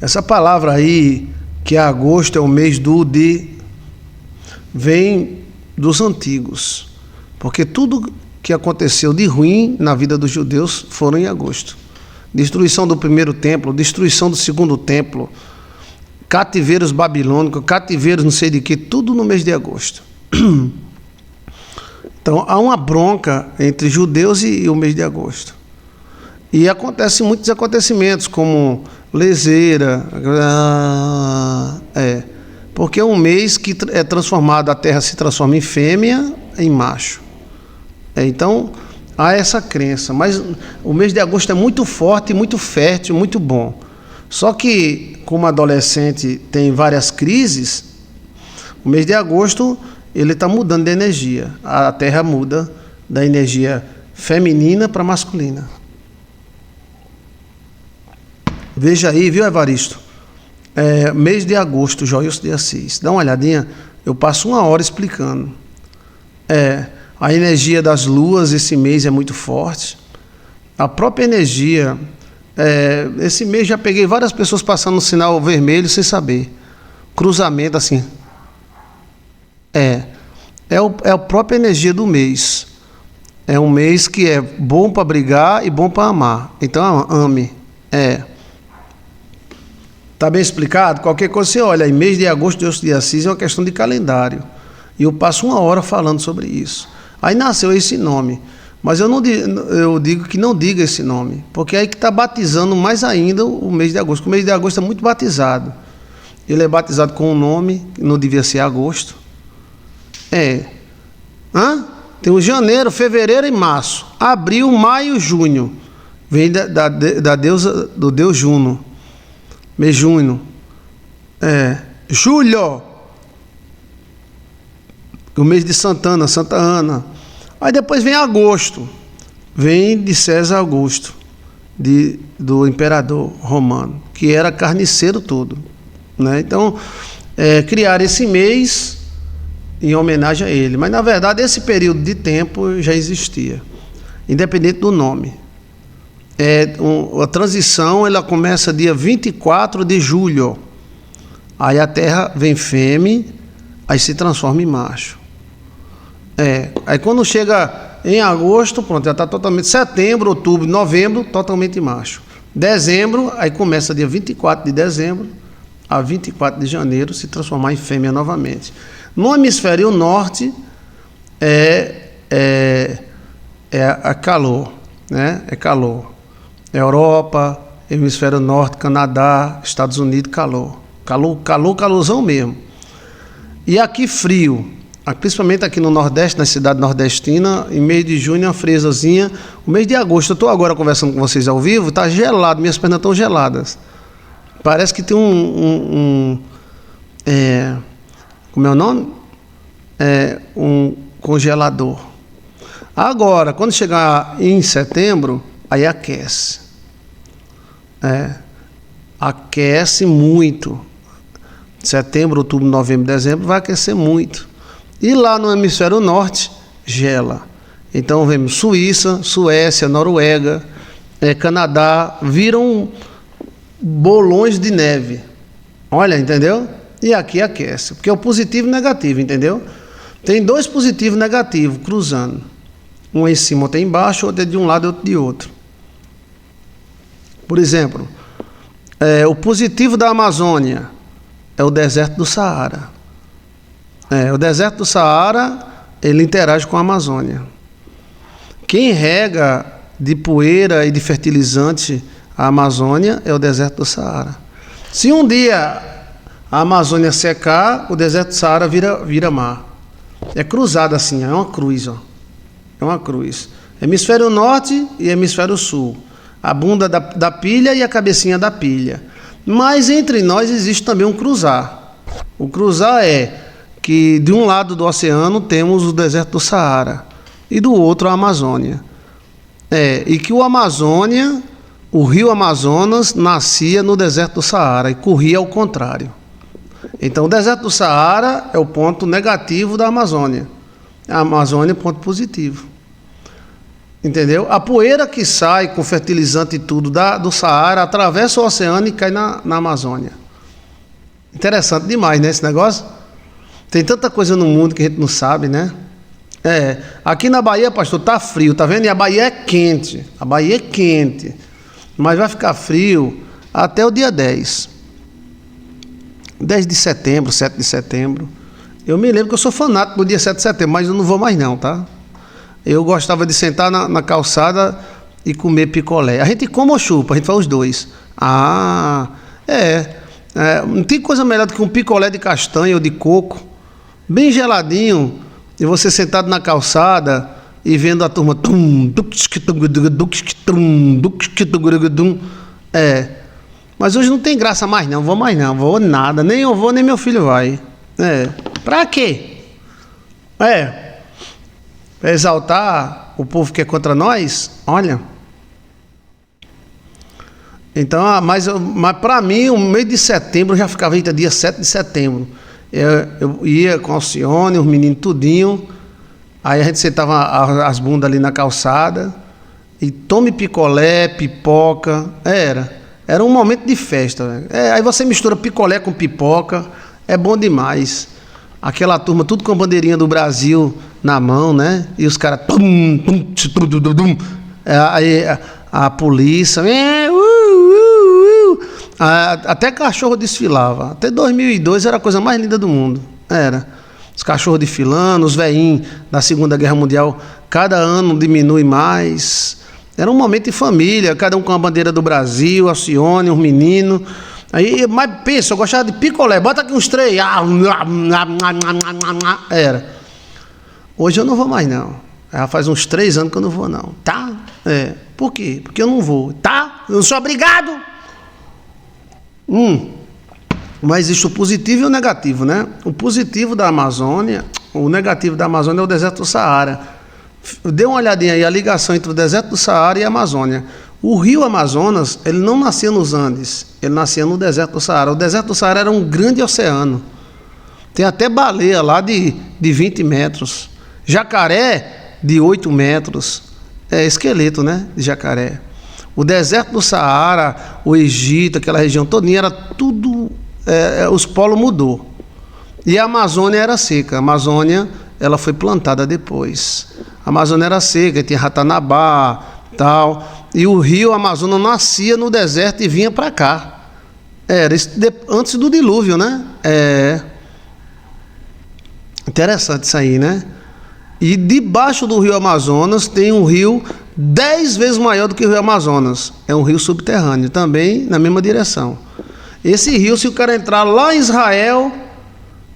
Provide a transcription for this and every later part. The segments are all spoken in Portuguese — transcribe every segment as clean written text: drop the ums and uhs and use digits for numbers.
Essa palavra aí, que é agosto, é o mês vem dos antigos. Porque tudo que aconteceu de ruim na vida dos judeus foram em agosto. Destruição do primeiro templo, destruição do segundo templo, cativeiros babilônicos, cativeiros não sei de que, tudo no mês de agosto. Então há uma bronca entre judeus e o mês de agosto. E acontecem muitos acontecimentos, como leseira, porque é um mês que é transformado, a terra se transforma em fêmea, em macho. Então há essa crença, mas o mês de agosto é muito forte, muito fértil, muito bom. Só que, como adolescente tem várias crises, o mês de agosto ele está mudando de energia. A terra muda da energia feminina para masculina. Veja aí, viu, Evaristo? Mês de agosto, Joilson de Assis. Dá uma olhadinha, eu passo 1 hora explicando. A energia das luas esse mês é muito forte. A própria energia, esse mês já peguei várias pessoas passando no sinal vermelho sem saber. Cruzamento assim. É a própria energia do mês. É um mês que é bom para brigar e bom para amar. Então ame. Está bem explicado? Qualquer coisa você olha aí, mês de agosto, Deus de Assis é uma questão de calendário. E eu passo 1 hora falando sobre isso. Aí nasceu esse nome. Mas eu digo que não diga esse nome, porque é aí que está batizando mais ainda o mês de agosto. O mês de agosto é muito batizado. Ele é batizado com um nome, que não devia ser agosto. Tem o janeiro, fevereiro e março. Abril, maio, junho. Vem da deusa, do deus Juno. Mês junho. Julho. O mês de Santa Ana. Aí depois vem agosto. Vem de César Augusto, do imperador romano, que era carniceiro todo. Né? Então, criaram esse mês em homenagem a ele. Mas, na verdade, esse período de tempo já existia, independente do nome. A transição ela começa dia 24 de julho. Aí a terra vem fêmea, aí se transforma em macho. Aí quando chega em agosto, pronto, já está totalmente. Setembro, outubro, novembro, totalmente macho. Dezembro, aí começa dia 24 de dezembro a 24 de janeiro se transformar em fêmea novamente. No hemisfério norte é calor, né? É calor. Europa, hemisfério norte, Canadá, Estados Unidos, calor. Calorzão mesmo. E aqui frio. Principalmente aqui no Nordeste, na cidade nordestina, em mês de junho, uma friezazinha. O mês de agosto, eu estou agora conversando com vocês ao vivo, está gelado, minhas pernas estão geladas. Parece que tem como é o nome? Um congelador. Agora, quando chegar em setembro, aí aquece. Aquece muito. Setembro, outubro, novembro, dezembro, vai aquecer muito. E lá no hemisfério norte, gela. Então vemos Suíça, Suécia, Noruega, Canadá, viram bolões de neve. Olha, entendeu? E aqui aquece, porque é o positivo e o negativo, entendeu? Tem 2 positivos e negativos cruzando. Um em cima, outro embaixo, outro é de um lado e outro de outro. Por exemplo, o positivo da Amazônia é o deserto do Saara. O deserto do Saara, ele interage com a Amazônia. Quem rega de poeira e de fertilizante a Amazônia é o deserto do Saara. Se um dia a Amazônia secar, o deserto do Saara vira mar. É cruzado assim, é uma cruz. É uma cruz. Hemisfério norte e hemisfério sul. A bunda da pilha e a cabecinha da pilha. Mas entre nós existe também um cruzar. O cruzar é que de um lado do oceano temos o deserto do Saara e do outro a Amazônia. E que o rio Amazonas nascia no deserto do Saara e corria ao contrário. Então o deserto do Saara é o ponto negativo da Amazônia. A Amazônia é o ponto positivo. Entendeu? A poeira que sai com fertilizante e tudo do Saara atravessa o oceano e cai na Amazônia. Interessante demais, né, esse negócio? Tem tanta coisa no mundo que a gente não sabe, né? Aqui na Bahia, pastor, tá frio, tá vendo? E a Bahia é quente. A Bahia é quente. Mas vai ficar frio até o dia 10. 10 de setembro, 7 de setembro. Eu me lembro que eu sou fanático do dia 7 de setembro, mas eu não vou mais não, tá? Eu gostava de sentar na calçada e comer picolé. A gente come ou chupa? A gente faz os dois. Não tem coisa melhor do que um picolé de castanha ou de coco, bem geladinho, e você sentado na calçada e vendo a turma. Mas hoje não tem graça mais não, vou mais não, vou nada, nem eu vou, nem meu filho vai. Pra quê? Para exaltar o povo que é contra nós? Olha. Então, mas para mim, o mês de setembro já ficava, eita, dia 7 de setembro. Eu ia com Alcione, os meninos tudinho. Aí a gente sentava as bundas ali na calçada e tome picolé, pipoca. Era um momento de festa. Aí você mistura picolé com pipoca, é bom demais. Aquela turma, tudo com a bandeirinha do Brasil na mão, né? E os caras. Aí a polícia. Até cachorro desfilava. Até 2002 era a coisa mais linda do mundo. Era. Os cachorros desfilando, os velhinhos da Segunda Guerra Mundial, cada ano diminui mais. Era um momento de família, cada um com a bandeira do Brasil, Alcione, os meninos. Aí, mas pensa, eu gostava de picolé, bota aqui uns 3. Era. Hoje eu não vou mais, não. Já faz uns 3 anos que eu não vou, não. Tá? Por quê? Porque eu não vou. Tá? Eu não sou obrigado. Mas existe o positivo e o negativo, né? O positivo da Amazônia, o negativo da Amazônia é o deserto do Saara. Dê uma olhadinha aí, a ligação entre o deserto do Saara e a Amazônia. O rio Amazonas, ele não nascia nos Andes, ele nascia no deserto do Saara. O deserto do Saara era um grande oceano. Tem até baleia lá de 20 metros. Jacaré de 8 metros. Esqueleto, né? De jacaré. O deserto do Saara, o Egito, aquela região todinha, era tudo... os polos mudou. E a Amazônia era seca. A Amazônia, ela foi plantada depois. A Amazônia era seca, tinha Ratanabá, tal... E o rio Amazonas nascia no deserto e vinha para cá. Era isso antes do dilúvio, né? Interessante isso aí, né? E debaixo do rio Amazonas tem um rio 10 vezes maior do que o rio Amazonas. É um rio subterrâneo, também na mesma direção. Esse rio, se o cara entrar lá em Israel,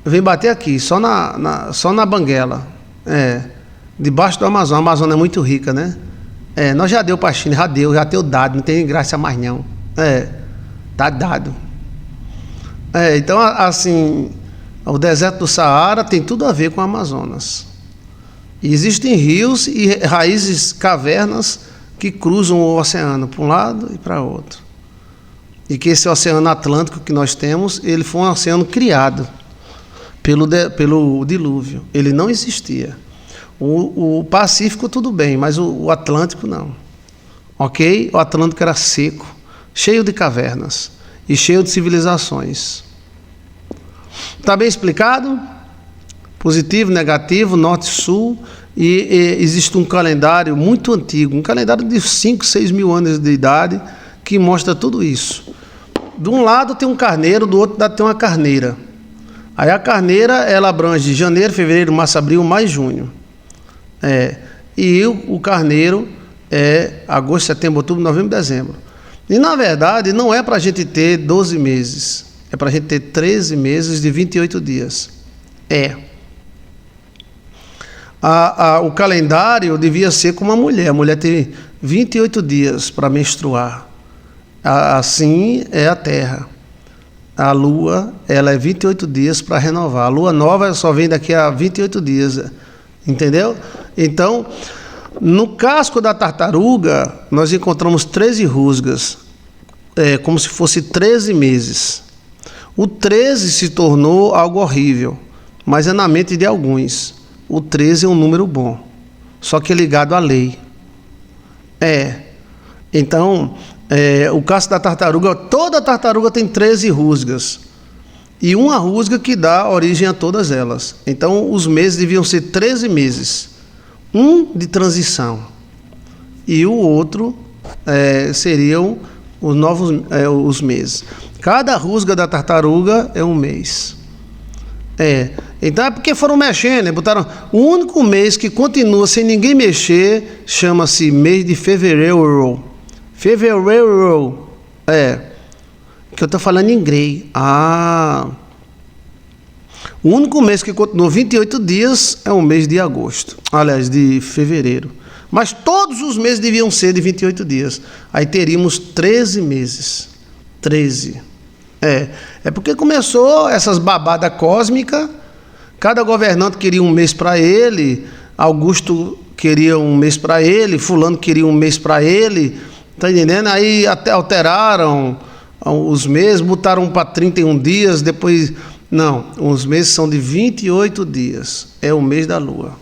vem bater aqui, só na Banguela. Debaixo do Amazonas. A Amazônia é muito rica, né? Nós já deu para a China, já deu dado, não tem graça mais não. Tá dado. Então, assim, o deserto do Saara tem tudo a ver com o Amazonas. E existem rios e raízes, cavernas que cruzam o oceano para um lado e para outro. E que esse oceano Atlântico que nós temos, ele foi um oceano criado pelo dilúvio. Ele não existia. O Pacífico tudo bem, mas o Atlântico não. Ok? O Atlântico era seco, cheio de cavernas e cheio de civilizações. Está bem explicado? Positivo, negativo, norte e sul. E existe um calendário muito antigo, um calendário de 5, 6 mil anos de idade, que mostra tudo isso. De um lado tem um carneiro, do outro lado tem uma carneira. Aí a carneira, ela abrange janeiro, fevereiro, março, abril, maio e junho. E o carneiro é agosto, setembro, outubro, novembro, dezembro. E na verdade não é para a gente ter 12 meses, é para a gente ter 13 meses de 28 dias. O calendário devia ser como a mulher tem 28 dias para menstruar. Assim é a Terra. A Lua, ela é 28 dias para renovar. A Lua nova só vem daqui a 28 dias. Entendeu? Então, no casco da tartaruga, nós encontramos 13 rusgas, como se fosse 13 meses. O 13 se tornou algo horrível, mas é na mente de alguns. O 13 é um número bom, só que é ligado à lei. É. Então, o caso da tartaruga, toda tartaruga tem 13 rusgas. E uma rusga que dá origem a todas elas. Então, os meses deviam ser 13 meses. Um de transição. E o outro seriam os novos os meses. Cada rusga da tartaruga é um mês. Então é porque foram mexendo, né? Botaram. O único mês que continua sem ninguém mexer chama-se mês de fevereiro. Fevereiro. Que eu estou falando em inglês. O único mês que continua 28 dias é o mês de agosto. Aliás, de fevereiro. Mas todos os meses deviam ser de 28 dias. Aí teríamos 13 meses. 13. É porque começou essas babadas cósmicas. Cada governante queria um mês para ele. Augusto queria um mês para ele. Fulano queria um mês para ele. Tá entendendo? Aí até alteraram os meses, botaram para 31 dias. Depois... Não, os meses são de 28 dias. É o mês da lua.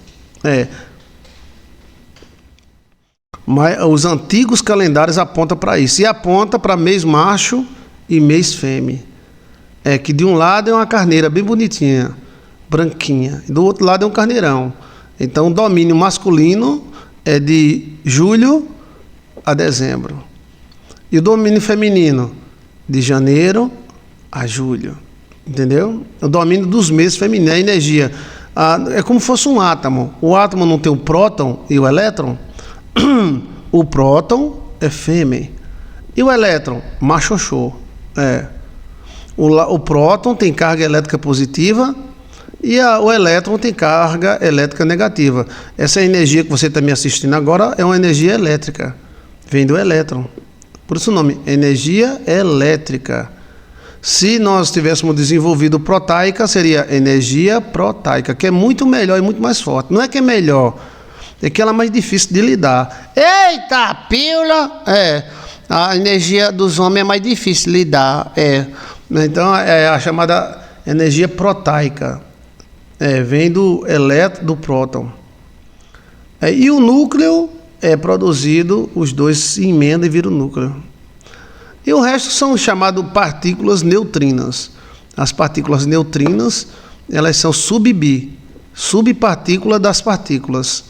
Mas os antigos calendários apontam para isso. E aponta para mês macho e mês fêmea. Que de um lado é uma carneira bem bonitinha, branquinha. E do outro lado é um carneirão. Então o domínio masculino é de julho a dezembro. E o domínio feminino de janeiro a julho. Entendeu? O domínio dos meses femininos, a energia. É como se fosse um átomo. O átomo não tem o próton e o elétron. O próton é fêmea. E o elétron? Machoxô. O próton tem carga elétrica positiva e o elétron tem carga elétrica negativa. Essa energia que você está me assistindo agora é uma energia elétrica. Vem do elétron. Por isso o nome, energia elétrica. Se nós tivéssemos desenvolvido protaica, seria energia protaica, que é muito melhor e muito mais forte. Não é que é melhor, é que ela é mais difícil de lidar. Eita, pílula! A energia dos homens é mais difícil de lidar. Então, é a chamada energia protaica. Vem do elétron, do próton. E o núcleo é produzido, os dois se emendam e viram o núcleo. E o resto são chamadas partículas neutrinas. As partículas neutrinas, elas são subpartícula das partículas.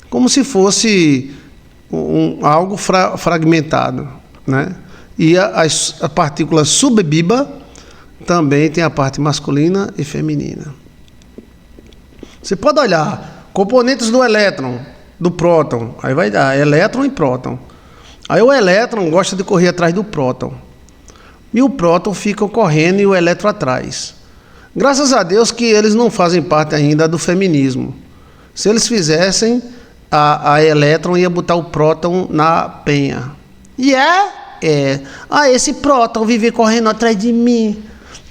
Como se fosse algo fragmentado, né? E as partículas subbiba também tem a parte masculina e feminina. Você pode olhar componentes do elétron, do próton, aí vai dar elétron e próton. Aí o elétron gosta de correr atrás do próton. E o próton fica correndo e o elétron atrás. Graças a Deus que eles não fazem parte ainda do feminismo. Se eles fizessem, a elétron ia botar o próton na penha. E esse próton vive correndo atrás de mim.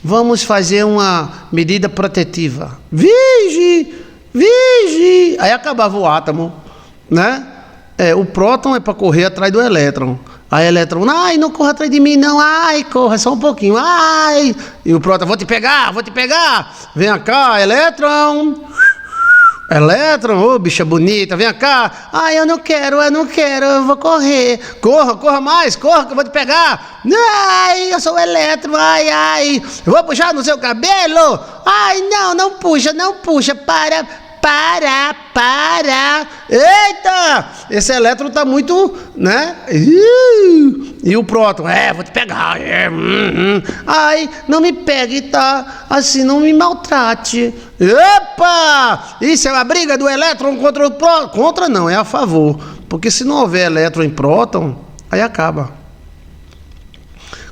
Vamos fazer uma medida protetiva. Vige! Aí acabava o átomo, né? O próton é para correr atrás do elétron. A elétron, não corra atrás de mim, não. Corra só um pouquinho. E o próton, vou te pegar. Vem cá, elétron. Bicha bonita, vem cá. Eu não quero, eu vou correr. Corra mais, que eu vou te pegar. Eu sou o elétron, eu vou puxar no seu cabelo. Não puxa, para. Eita! Esse elétron tá muito, né? E o próton, vou te pegar. Não me pegue, tá? Assim, não me maltrate. Epa! Isso é uma briga do elétron contra o próton. Contra não, é a favor. Porque se não houver elétron e próton, aí acaba.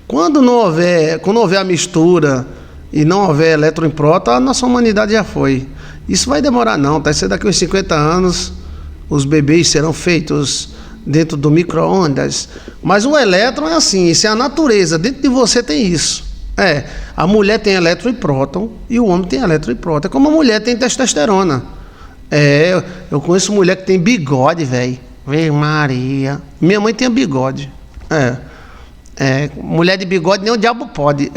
Quando houver a mistura e não houver elétron e próton, a nossa humanidade já foi. Isso vai demorar não, tá? Isso daqui a uns 50 anos, os bebês serão feitos dentro do micro-ondas. Mas o elétron é assim, isso é a natureza, dentro de você tem isso. A mulher tem elétron e próton e o homem tem elétron e próton. É como a mulher tem testosterona. Eu conheço mulher que tem bigode, velho. Vem Maria. Minha mãe tem bigode. Mulher de bigode nem o diabo pode.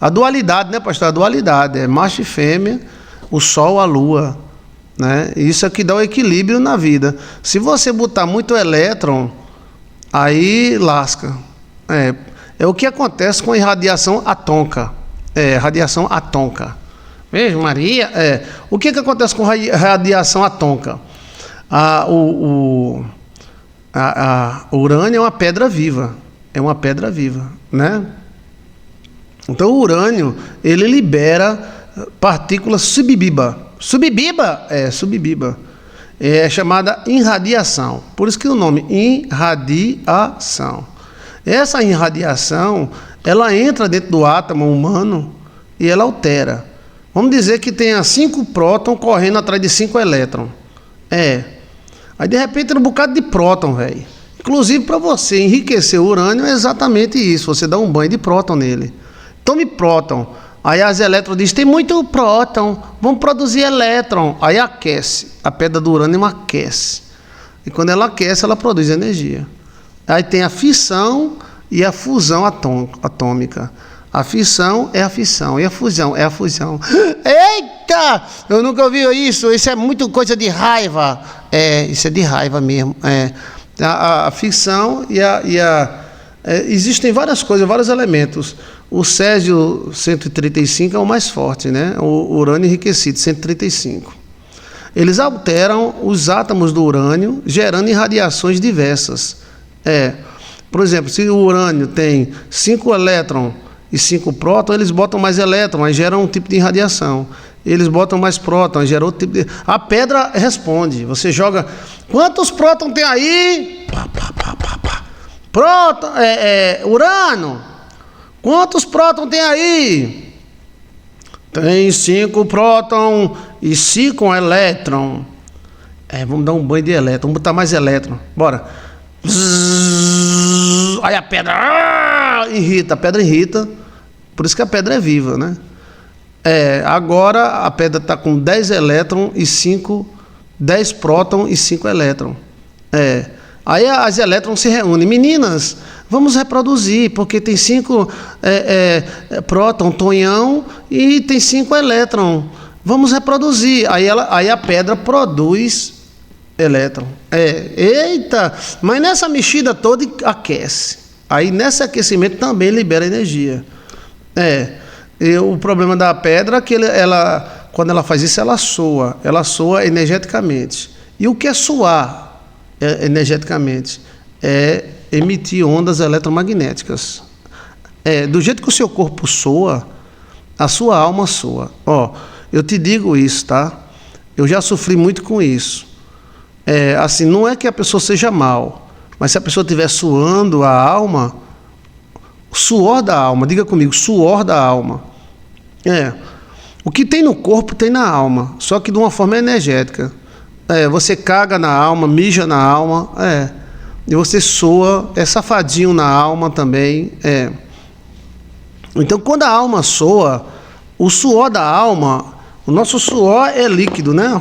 A dualidade, né, pastor? A dualidade, macho e fêmea. O sol, a lua, né? Isso é que dá o equilíbrio na vida. Se você botar muito elétron Aí lasca. É o que acontece com a irradiação atômica. Radiação atômica. Veja, Maria. O que acontece com radiação atômica? O urânio é uma pedra viva. É uma pedra viva, né? Então o urânio, ele libera partículas subbiba. Subbiba? Subbiba. É chamada irradiação. Por isso que o nome irradiação. Essa irradiação, ela entra dentro do átomo humano e ela altera. Vamos dizer que tenha 5 prótons correndo atrás de 5 elétrons. Aí de repente tem um bocado de próton, velho. Inclusive para você enriquecer o urânio é exatamente isso. Você dá um banho de próton nele. Tome próton. Aí as elétrons dizem, tem muito próton, vamos produzir elétron. Aí aquece. A pedra do urânio aquece. E quando ela aquece, ela produz energia. Aí tem a fissão e a fusão atômica. A fissão é a fissão e a fusão é a fusão. Eita! Eu nunca ouvi isso. Isso é muito coisa de raiva. Isso é de raiva mesmo. A fissão existem várias coisas, vários elementos. O césio 135 é o mais forte, né? O urânio enriquecido, 135. Eles alteram os átomos do urânio, gerando irradiações diversas. Por exemplo, se o urânio tem 5 elétrons e 5 prótons, eles botam mais elétrons, aí geram um tipo de irradiação. Eles botam mais prótons, gera outro tipo de... A pedra responde. Você joga... Quantos prótons tem aí? Próton, urânio. Quantos prótons tem aí? Tem 5 prótons e 5 elétrons. Vamos dar um banho de elétron. Vamos botar mais elétron. Bora. Aí a pedra irrita. A pedra irrita. Por isso que a pedra é viva, né? Agora a pedra está com 10 elétrons e 10 prótons e 5 elétrons. Aí as elétrons se reúnem. Meninas, vamos reproduzir, porque tem 5 prótons, tonhão, e tem 5 elétrons. Vamos reproduzir. Aí a pedra produz elétron. Eita! Mas nessa mexida toda aquece. Aí nesse aquecimento também libera energia. E o problema da pedra é que quando ela faz isso, ela soa energeticamente. E o que é soar energeticamente? É emitir ondas eletromagnéticas. Do jeito que o seu corpo soa, a sua alma soa. Eu te digo isso, tá? Eu já sofri muito com isso. Assim, não é que a pessoa seja mal, mas se a pessoa estiver suando a alma, suor da alma, diga comigo, suor da alma. O que tem no corpo tem na alma, só que de uma forma energética. Você caga na alma, mija na alma, e você soa, é safadinho na alma também. Então, quando a alma soa, o suor da alma, o nosso suor é líquido, né?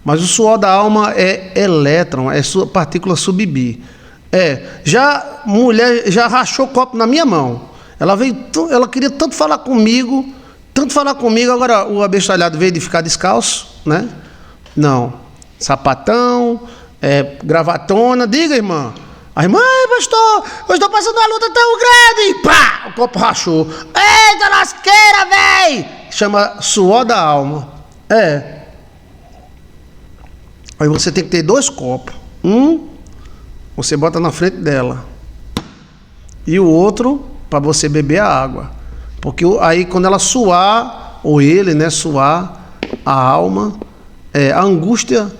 Mas o suor da alma é elétron, é sua partícula subbi. Já mulher já rachou copo na minha mão. Ela queria tanto falar comigo, agora o abestalhado veio de ficar descalço, né? Não. Sapatão, gravatona, diga, irmã. A irmã, pastor, eu estou passando uma luta tão grande. Pá! O copo rachou. Eita lasqueira, véi! Chama suor da alma. Aí você tem que ter 2 copos. Você bota na frente dela. E o outro para você beber a água. Porque aí quando ela suar, ou ele, né, suar, a alma, a angústia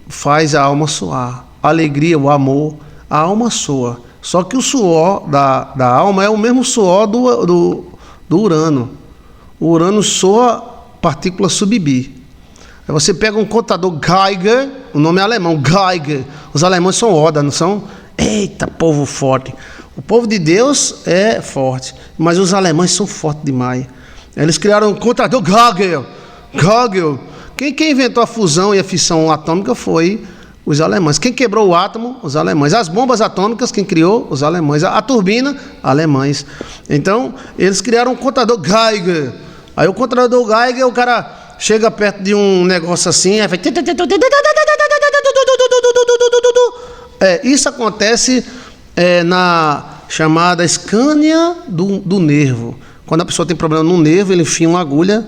faz a alma suar. A alegria, o amor, a alma soa. Só que o suor da alma é o mesmo suor do Urano. O Urano soa partícula subbi. Aí você pega um contador Geiger, o nome é alemão, Geiger. Os alemães são oda, não são? Eita, povo forte. O povo de Deus é forte, mas os alemães são fortes demais. Eles criaram um contador Geiger. Quem inventou a fusão e a fissão atômica foi os alemães. Quem quebrou o átomo? Os alemães. As bombas atômicas, quem criou? Os alemães. A turbina? Alemães. Então, eles criaram um contador Geiger. Aí o contador Geiger, o cara chega perto de um negócio assim, aí faz... Isso acontece na chamada escânia do nervo. Quando a pessoa tem problema no nervo, ele enfia uma agulha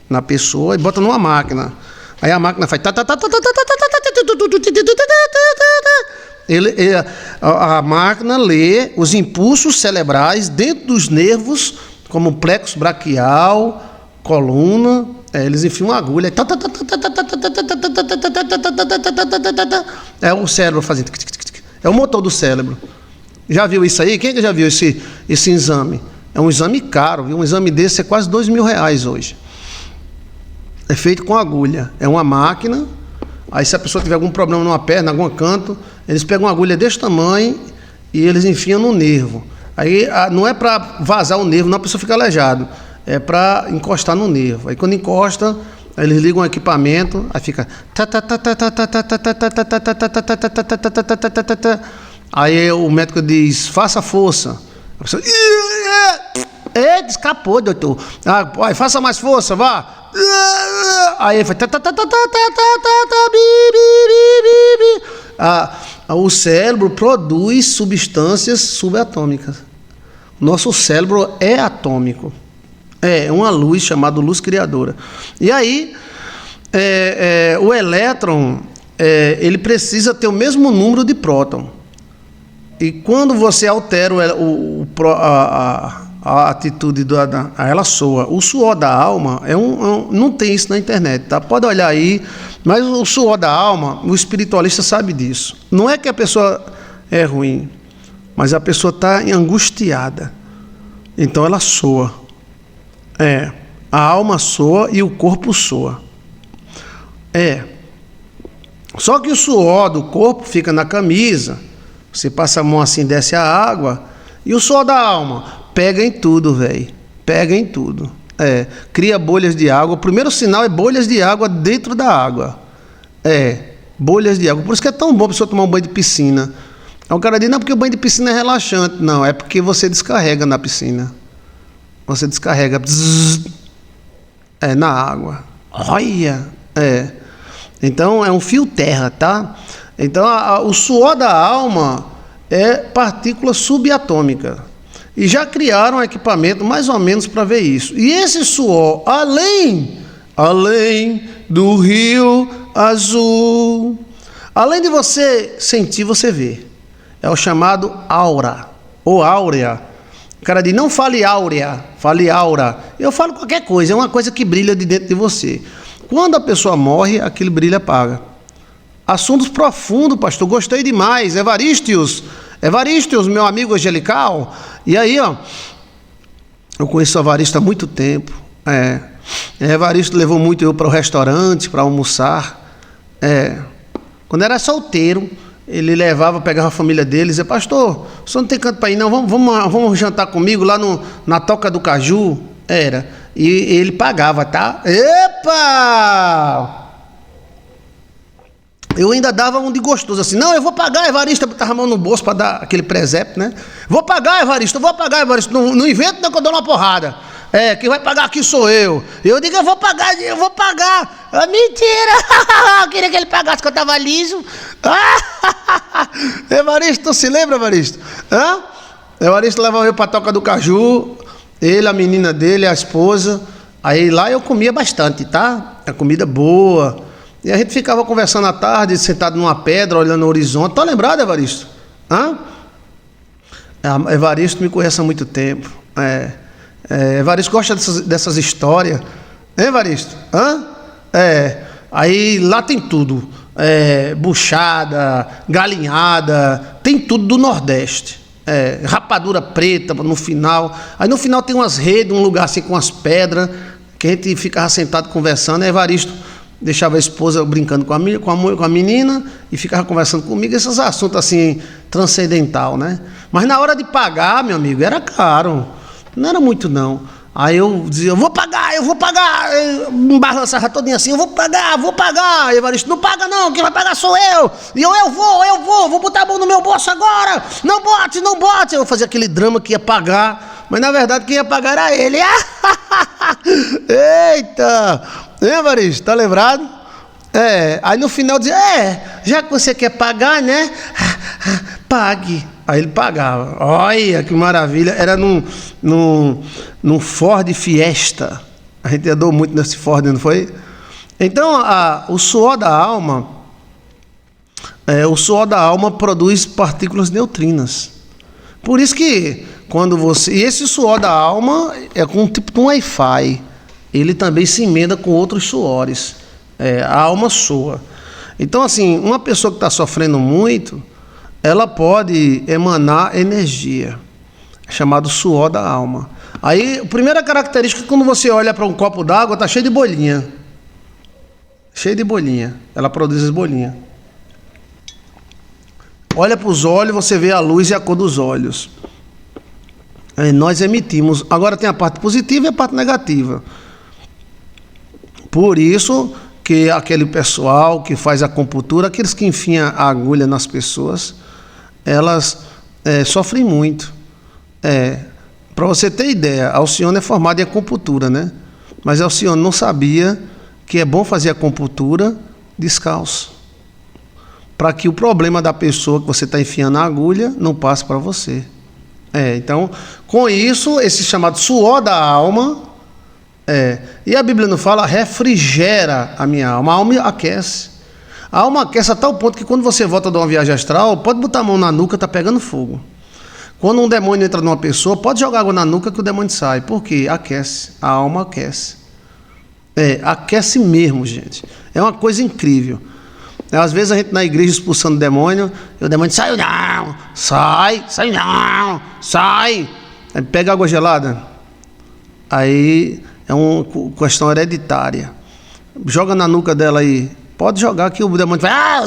na pessoa e bota numa máquina. Aí a máquina faz... A máquina lê os impulsos cerebrais dentro dos nervos, como plexo braquial, coluna. Eles enfiam uma agulha. É o cérebro fazendo... É o motor do cérebro. Já viu isso aí? Quem que já viu esse exame? É um exame caro, viu? Um exame desse é quase R$2.000 hoje. É feito com agulha. É uma máquina. Aí se a pessoa tiver algum problema numa perna, em algum canto, eles pegam uma agulha desse tamanho e eles enfiam no nervo. Aí não é para vazar o nervo, não, a pessoa fica aleijado. É para encostar no nervo. Aí quando encosta, eles ligam o equipamento, aí fica... Aí o médico diz, faça força. A pessoa... escapou, doutor. Faça mais força, vá. Aí ele faz... O cérebro produz substâncias subatômicas. Nosso cérebro é atômico. É uma luz chamada luz criadora. E aí, o elétron, ele precisa ter o mesmo número de próton. E quando você altera a atitude ela soa. O suor da alma não tem isso na internet, tá? Pode olhar aí, mas o suor da alma, o espiritualista sabe disso. Não é que a pessoa é ruim, mas a pessoa está angustiada. Então ela soa. A alma soa e o corpo soa. Só que o suor do corpo fica na camisa. Você passa a mão assim, desce a água. E o suor da alma pega em tudo, velho. Pega em tudo. Cria bolhas de água. O primeiro sinal é bolhas de água dentro da água. Bolhas de água. Por isso que é tão bom a pessoa tomar um banho de piscina. Aí o cara diz, não, porque o banho de piscina é relaxante. Não, é porque você descarrega na piscina. Você descarrega na água. Olha! Então é um fio terra, tá? Então o suor da alma é partícula subatômica. E já criaram um equipamento mais ou menos para ver isso. E esse suor, além do rio azul, além de você sentir, você vê. É o chamado aura, ou áurea. O cara diz, não fale áurea, fale aura. Eu falo qualquer coisa, é uma coisa que brilha de dentro de você. Quando a pessoa morre, aquele brilho apaga. Assuntos profundos, pastor, gostei demais. Evaristos, meu amigo angelical. E aí, eu conheço o Evaristo há muito tempo. Evaristo levou muito eu para o restaurante, para almoçar. Quando era solteiro, ele levava, pegava a família dele e dizia, pastor, o senhor não tem canto para ir não, vamos jantar comigo lá na Toca do Caju. E ele pagava, tá? Epa! Eu ainda dava um de gostoso, assim, não, eu vou pagar, Evaristo, eu botava a mão no bolso para dar aquele presépio, né? Vou pagar, Evaristo, não invento não que eu dou uma porrada. Quem vai pagar aqui sou eu. Eu digo, eu vou pagar. Mentira! Eu queria que ele pagasse que eu estava liso. Evaristo, tu se lembra, Evaristo? Evaristo levava eu para a Toca do Caju, ele, a menina dele, a esposa. Aí lá eu comia bastante, tá? A comida boa. E a gente ficava conversando à tarde, sentado numa pedra, olhando o horizonte. Tá lembrado, Evaristo? Evaristo me conhece há muito tempo. Evaristo gosta dessas histórias. Evaristo? Aí lá tem tudo. Buchada, galinhada, tem tudo do Nordeste. Rapadura preta no final. Aí no final tem umas redes, um lugar assim com as pedras, que a gente ficava sentado conversando. Aí Evaristo deixava a esposa brincando com a menina e ficava conversando comigo, esses assuntos assim, transcendental, né? Mas na hora de pagar, meu amigo, era caro, não era muito não. Aí eu dizia, eu vou pagar, me balançava todinho assim, eu vou pagar. Aí Evaristo, não paga não, quem vai pagar sou eu. E eu vou botar a mão no meu bolso agora, não bote. Eu fazia aquele drama que ia pagar, mas na verdade quem ia pagar era ele. Eita! Evaristo, tá lembrado? Aí no final dizia, já que você quer pagar, né? Pague. Aí ele pagava. Olha que maravilha. Era num Ford Fiesta. A gente andou muito nesse Ford, não foi? Então, o suor da alma, produz partículas neutrinas. Por isso que quando você... E esse suor da alma é com um tipo de um Wi-Fi. Ele também se emenda com outros suores. A alma soa. Então, assim, uma pessoa que está sofrendo muito, ela pode emanar energia, chamado suor da alma. Aí, a primeira característica, quando você olha para um copo d'água, está cheio de bolinha. Cheio de bolinha. Ela produz as bolinhas. Olha para os olhos, você vê a luz e a cor dos olhos. Aí nós emitimos. Agora tem a parte positiva e a parte negativa. Por isso que aquele pessoal que faz acupuntura, aqueles que enfiam a agulha nas pessoas, elas sofrem muito. Para você ter ideia, a Alcione é formada em acupuntura, né? Mas a Alcione não sabia que é bom fazer acupuntura descalço, para que o problema da pessoa que você está enfiando a agulha não passe para você. Então, com isso, esse chamado suor da alma, e a Bíblia não fala, refrigera a minha alma. A alma aquece. A alma aquece a tal ponto que quando você volta de uma viagem astral, pode botar a mão na nuca, está pegando fogo. Quando um demônio entra numa pessoa, pode jogar água na nuca que o demônio sai. Por quê? Aquece. A alma aquece. Aquece mesmo, gente. É uma coisa incrível. Às vezes a gente na igreja expulsando o demônio, e o demônio sai não, sai não, sai. Aí pega água gelada. Aí é uma questão hereditária. Joga na nuca dela aí. Pode jogar que o demônio vai.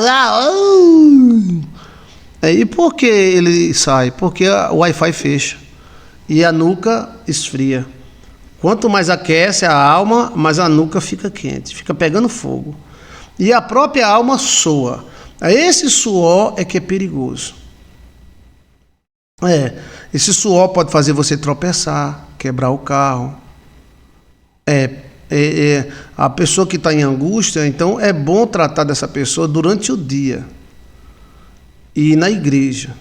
E por que ele sai? Porque o Wi-Fi fecha e a nuca esfria. Quanto mais aquece a alma, mais a nuca fica quente, fica pegando fogo. E a própria alma soa. Esse suor é que é perigoso. Esse suor pode fazer você tropeçar, quebrar o carro. A pessoa que está em angústia, então é bom tratar dessa pessoa durante o dia. E na igreja.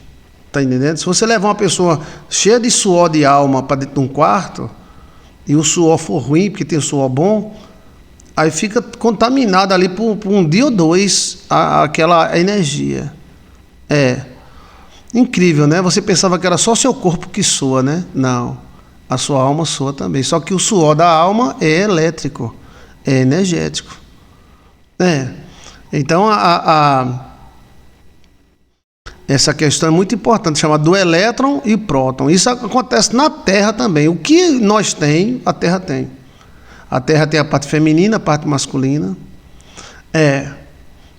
Está entendendo? Se você levar uma pessoa cheia de suor de alma para dentro de um quarto, e o suor for ruim, porque tem suor bom, aí fica contaminado ali por um dia ou dois aquela energia. Incrível, né? Você pensava que era só seu corpo que soa, né? Não. A sua alma soa também. Só que o suor da alma é elétrico, é energético. Então, essa questão é muito importante, chamada do elétron e próton. Isso acontece na Terra também. O que nós tem, a Terra tem. A Terra tem a parte feminina, a parte masculina.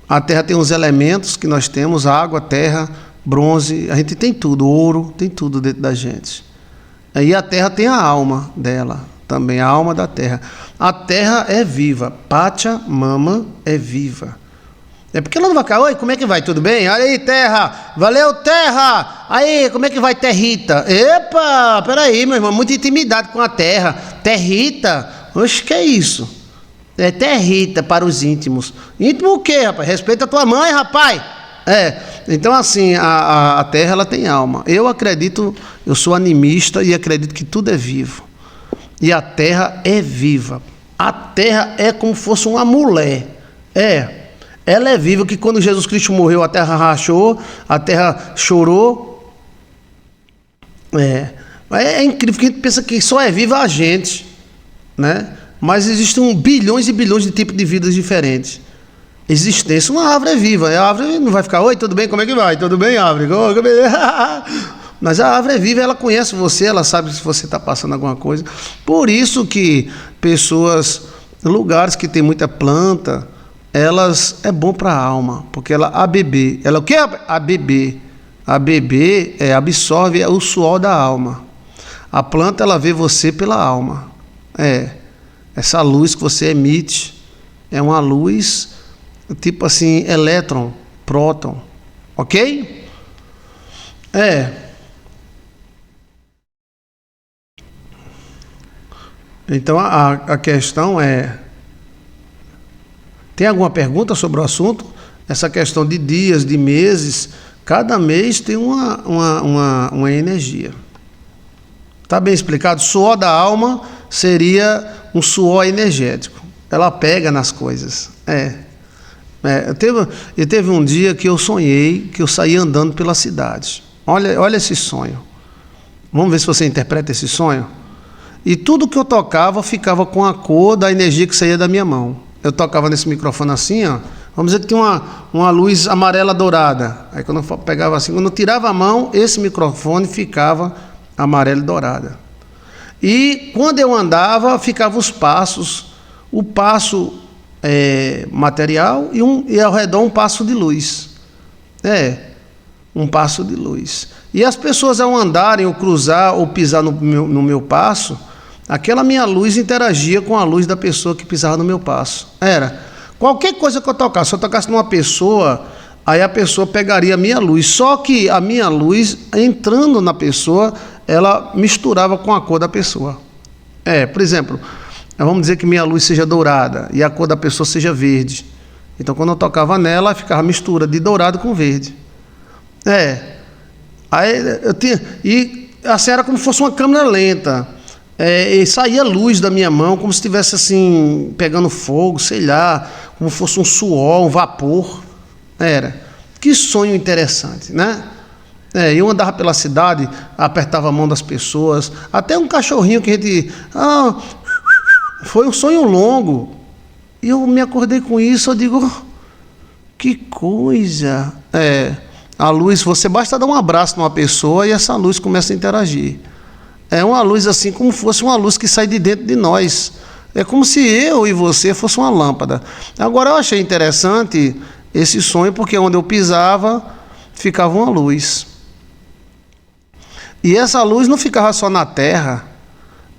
A Terra tem os elementos que nós temos, água, terra, bronze. A gente tem tudo, ouro, tem tudo dentro da gente. E a Terra tem a alma dela, também a alma da Terra. A Terra é viva. Pachamama é viva. Porque ela não vai ficar, oi, como é que vai? Tudo bem? Aí, Terra! Valeu, Terra! Aí, como é que vai, Territa? Epa, peraí, meu irmão, muita intimidade com a Terra. Territa? Oxe, que é isso? É Territa para os íntimos. Íntimo o quê, rapaz? Respeita a tua mãe, rapaz! Então assim, a Terra ela tem alma. Eu acredito, eu sou animista e acredito que tudo é vivo. E a Terra é viva. A Terra é como se fosse uma mulher. Ela é viva, que quando Jesus Cristo morreu, a terra rachou, a terra chorou. É incrível que a gente pensa que só é viva a gente, né? Mas existem bilhões e bilhões de tipos de vidas diferentes. Existência, uma árvore é viva. A árvore não vai ficar, oi, tudo bem, como é que vai? Tudo bem, árvore? Mas a árvore é viva, ela conhece você, ela sabe se você está passando alguma coisa. Por isso que lugares que tem muita planta, elas é bom para a alma, porque ela o que é a bebê absorve o suor da alma. A planta ela vê você pela alma. Essa luz que você emite é uma luz tipo assim, elétron, próton, ok? Então a questão é: tem alguma pergunta sobre o assunto? Essa questão de dias, de meses, Cada mês tem uma energia. Está bem explicado? Suor da alma seria um suor energético. Ela pega nas coisas. Teve um dia que eu sonhei que eu saí andando pela cidade. Olha esse sonho. Vamos ver se você interpreta esse sonho. E tudo que eu tocava ficava com a cor da energia que saía da minha mão. Eu tocava nesse microfone assim, ó. Vamos dizer que tinha uma luz amarela dourada. Aí quando eu pegava assim, quando eu tirava a mão, esse microfone ficava amarelo e dourada. E quando eu andava, ficavam os passos. O passo material e ao redor um passo de luz. Um passo de luz. E as pessoas ao andarem, ou cruzar, ou pisar no meu passo, aquela minha luz interagia com a luz da pessoa que pisava no meu passo. Qualquer coisa que eu tocasse, se eu tocasse numa pessoa, aí a pessoa pegaria a minha luz. Só que a minha luz, entrando na pessoa, ela misturava com a cor da pessoa. Por exemplo, vamos dizer que minha luz seja dourada e a cor da pessoa seja verde. Então, quando eu tocava nela, ficava mistura de dourado com verde. Aí eu tinha, e assim era como se fosse uma câmera lenta. E saía luz da minha mão, como se estivesse assim, pegando fogo, sei lá, como se fosse um suor, um vapor. Que sonho interessante, né? Eu andava pela cidade, apertava a mão das pessoas, até um cachorrinho que a gente... foi um sonho longo. E eu me acordei com isso, eu digo, que coisa. A luz, você basta dar um abraço numa pessoa e essa luz começa a interagir. É uma luz assim, como fosse uma luz que sai de dentro de nós. É como se eu e você fosse uma lâmpada. Agora, eu achei interessante esse sonho, porque onde eu pisava, ficava uma luz. E essa luz não ficava só na terra.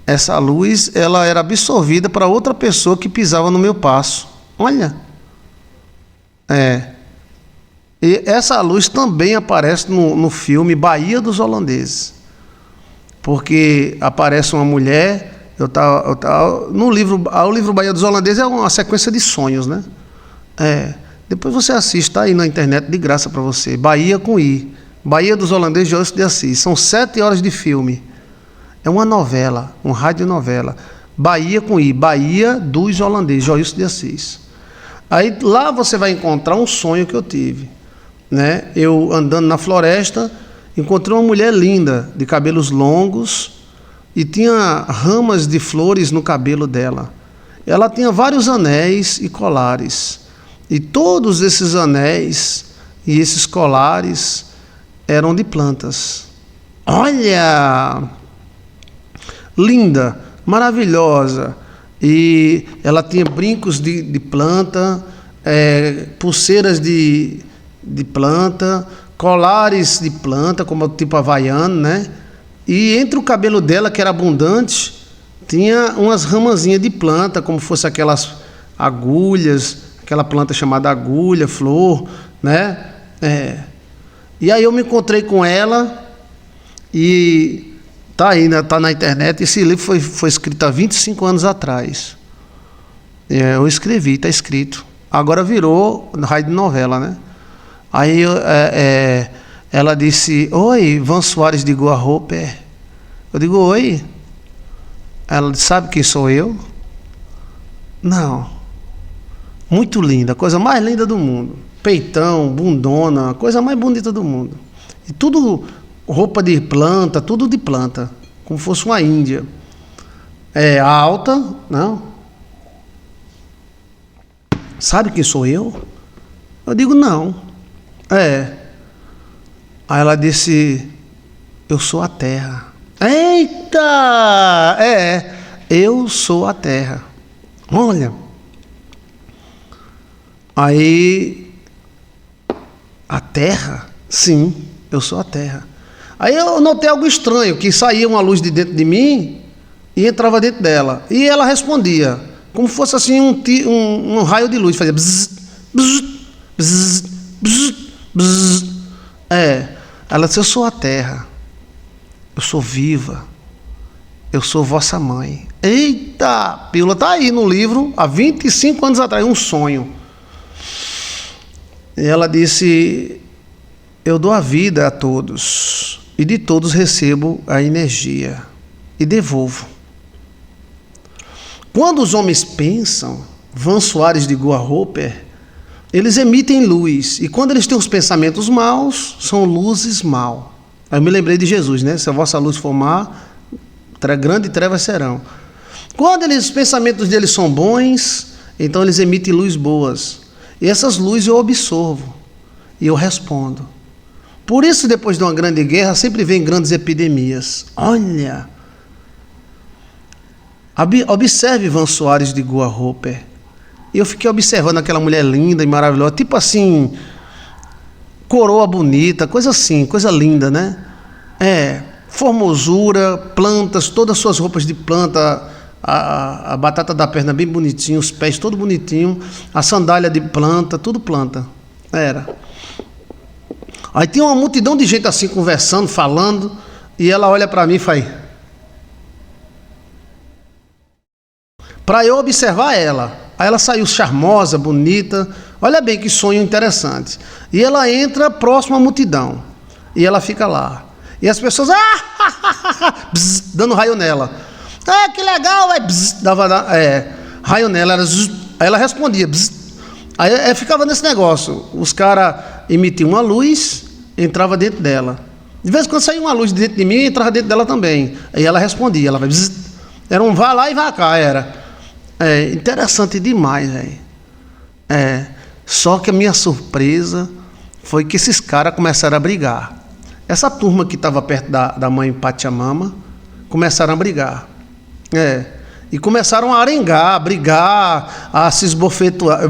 Essa luz, ela era absorvida para outra pessoa que pisava no meu passo. Olha. E essa luz também aparece no filme Bahia dos Holandeses. Porque aparece uma mulher, no livro, o livro Bahia dos Holandeses é uma sequência de sonhos, né? Depois você assiste, tá aí na internet de graça para você. Bahia com I. Bahia dos Holandeses, Joilson de Assis. São 7 horas de filme. É uma novela, uma radionovela. Bahia com I. Bahia dos Holandeses, Joilson de Assis. Aí lá você vai encontrar um sonho que eu tive, né? Eu andando na floresta, encontrei uma mulher linda, de cabelos longos, e tinha ramas de flores no cabelo dela. Ela tinha vários anéis e colares. E todos esses anéis e esses colares eram de plantas. Olha! Linda, maravilhosa. E ela tinha brincos de planta, pulseiras de planta, colares de planta, como tipo havaiano, né? E entre o cabelo dela, que era abundante, tinha umas ramazinhas de planta, como fosse aquelas agulhas, aquela planta chamada agulha, flor, né? E aí eu me encontrei com ela e tá aí, né? Tá na internet. Esse livro foi escrito há 25 anos atrás. Eu escrevi, tá escrito. Agora virou raio de novela, né? Aí ela disse: oi, Van Soares de Goa Roper. Eu digo: oi. Ela disse: sabe quem sou eu? Não. Muito linda, coisa mais linda do mundo. Peitão, bundona, coisa mais bonita do mundo. E tudo roupa de planta, tudo de planta, como fosse uma índia. Alta, não? Sabe quem sou eu? Eu digo: não. Aí ela disse: eu sou a terra. Eita! Eu sou a terra. Olha. Aí, a terra? Sim, eu sou a terra. Aí eu notei algo estranho, que saía uma luz de dentro de mim e entrava dentro dela. E ela respondia, como fosse assim um raio de luz, fazia bzzz, bzzz, bzzz, bzzz, bzzz. Ela disse: eu sou a terra, eu sou viva, eu sou vossa mãe. Eita, pílula, tá aí no livro, há 25 anos atrás, um sonho. E ela disse: eu dou a vida a todos, e de todos recebo a energia, e devolvo. Quando os homens pensam, Van Soares de Goa-Roper, eles emitem luz, e quando eles têm os pensamentos maus, são luzes mal. Aí eu me lembrei de Jesus, né? Se a vossa luz for má, grande trevas serão. Quando os pensamentos deles são bons, então eles emitem luz boas. E essas luzes eu absorvo e eu respondo. Por isso, depois de uma grande guerra, sempre vem grandes epidemias. Olha! Observe Van Soares de Goa-Roper. E eu fiquei observando aquela mulher linda e maravilhosa, tipo assim, coroa bonita, coisa assim, coisa linda, né? Formosura, plantas, todas as suas roupas de planta, a batata da perna bem bonitinho, os pés todo bonitinho, a sandália de planta, tudo planta. Era. Aí tinha uma multidão de gente assim conversando, falando, e ela olha para mim e faz... Para eu observar ela. Aí ela saiu charmosa, bonita. Olha bem que sonho interessante. E ela entra próximo à multidão. E ela fica lá. E as pessoas... bzz, dando raio nela. Que legal! Bzz, dava raio nela. Aí ela respondia. Bzz. Aí ficava nesse negócio. Os caras emitiam uma luz, entrava dentro dela. De vez em quando saía uma luz dentro de mim e entrava dentro dela também. Aí ela respondia. Ela vai... Bzz. Era um vá lá e vá cá, era... interessante demais, velho. Só que a minha surpresa foi que esses caras começaram a brigar. Essa turma que estava perto da mãe Pachamama começaram a brigar. E começaram a arengar, a brigar, a se esbofetear,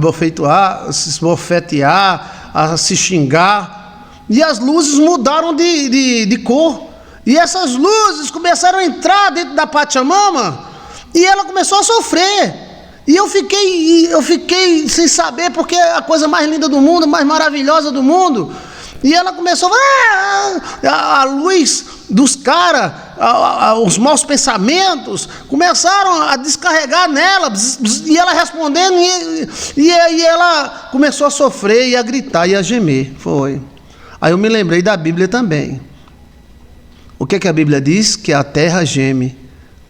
a se xingar. E as luzes mudaram de cor. E essas luzes começaram a entrar dentro da Pachamama. E ela começou a sofrer. E eu fiquei sem saber, porque é a coisa mais linda do mundo, mais maravilhosa do mundo. E ela começou a luz dos caras, os maus pensamentos começaram a descarregar nela, e ela respondendo, e ela começou a sofrer e a gritar e a gemer. Foi. Aí eu me lembrei da Bíblia também. O que a Bíblia diz? Que a terra geme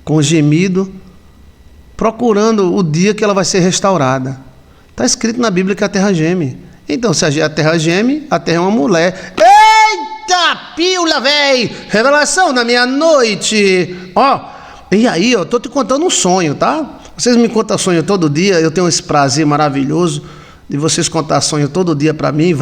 com gemido, procurando o dia que ela vai ser restaurada. Está escrito na Bíblia que a terra geme. Então, se a terra geme, a terra é uma mulher. Eita, pílula, véi! Revelação da meia-noite. E aí, eu estou te contando um sonho, tá? Vocês me contam sonho todo dia, eu tenho esse prazer maravilhoso de vocês contar sonho todo dia para mim,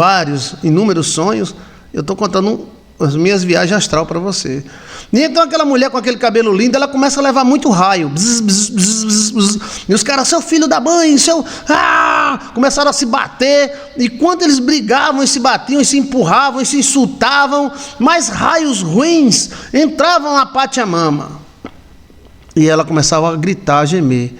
inúmeros sonhos. Eu estou contando as minhas viagens astral para você. E então aquela mulher com aquele cabelo lindo, ela começa a levar muito raio. Bzz, bzz, bzz, bzz, bzz. E os caras, seu filho da mãe, começaram a se bater. E quando eles brigavam e se batiam, e se empurravam, e se insultavam, mais raios ruins entravam na Pachamama. E ela começava a gritar, a gemer.